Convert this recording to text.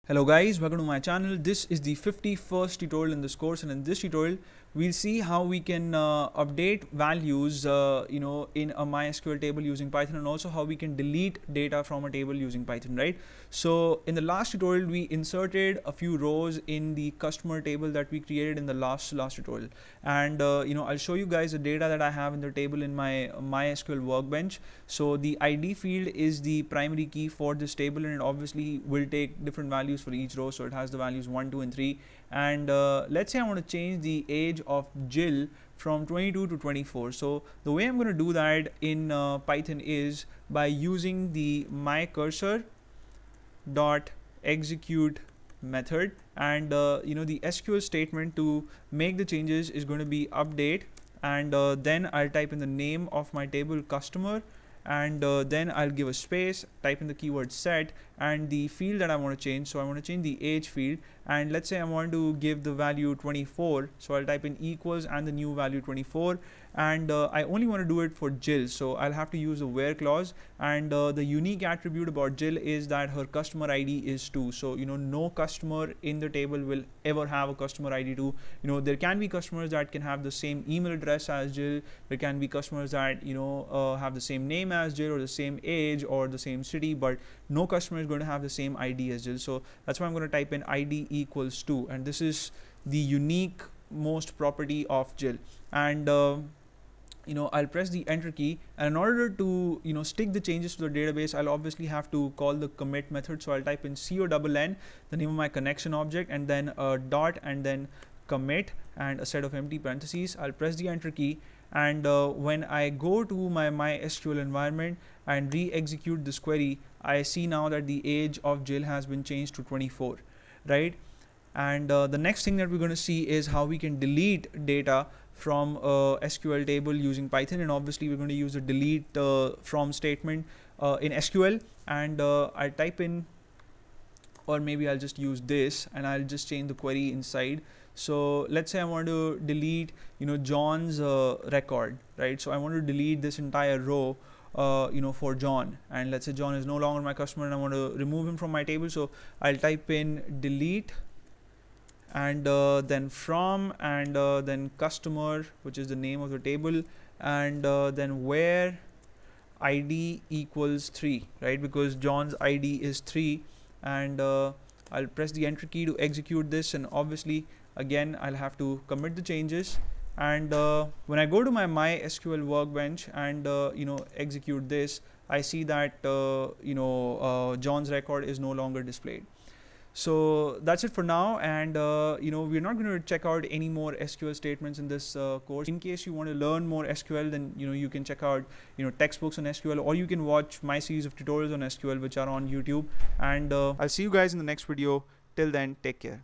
Hello guys, welcome to my channel. This is the 51st tutorial in this course, and in this tutorial we'll see how we can update values in a MySQL table using Python, and also how we can delete data from a table using Python, right? So in the last tutorial we inserted a few rows in the customer table that we created in the last tutorial, and I'll show you guys the data that I have in the table in my MySQL workbench. So the ID field is the primary key for this table, and it obviously will take different values for each row. So it has the values 1, 2 and 3, and let's say I want to change the age of Jill from 22 to 24. So the way I'm going to do that in Python is by using the myCursor dot execute method, and the SQL statement to make the changes is going to be update, and then I'll type in the name of my table customer, and then I'll give a space, type in the keyword set, and the field that I want to change. So I want to change the age field, and let's say I want to give the value 24, so I'll type in equals and the new value 24, and I only want to do it for Jill, so I'll have to use a where clause, and the unique attribute about Jill is that her customer ID is 2. So no customer in the table will ever have a customer ID 2. There can be customers that can have the same email address as Jill, there can be customers that have the same name as Jill, or the same age, or the same city, but no customer is going to have the same ID as Jill. So that's why I'm going to type in ID equals 2, and this is the unique most property of Jill. And I'll press the enter key, and in order to stick the changes to the database, I'll obviously have to call the commit method. So I'll type in CONN, the name of my connection object, and then a dot, and then commit, and a set of empty parentheses. I'll press the enter key, and when I go to my MySQL environment and re-execute this query, I see now that the age of Jill has been changed to 24, right? And the next thing that we're going to see is how we can delete data from a SQL table using Python, and obviously we're going to use the delete from statement in SQL, and I'll type in, or maybe I'll just use this, and I'll just change the query inside. So let's say I want to delete John's record, right? So I want to delete this entire row for John, and let's say John is no longer my customer and I want to remove him from my table. So I'll type in delete, and then from, and then customer, which is the name of the table, and then where ID equals 3, right? Because John's ID is 3, and I'll press the enter key to execute this, and obviously again I'll have to commit the changes, and when I go to my MySQL workbench and execute this, I see that John's record is no longer displayed. So that's it for now, and we're not going to check out any more SQL statements in this course. In case you want to learn more SQL, then you can check out textbooks on SQL, or you can watch my series of tutorials on SQL which are on YouTube, and I'll see you guys in the next video. Till then, take care.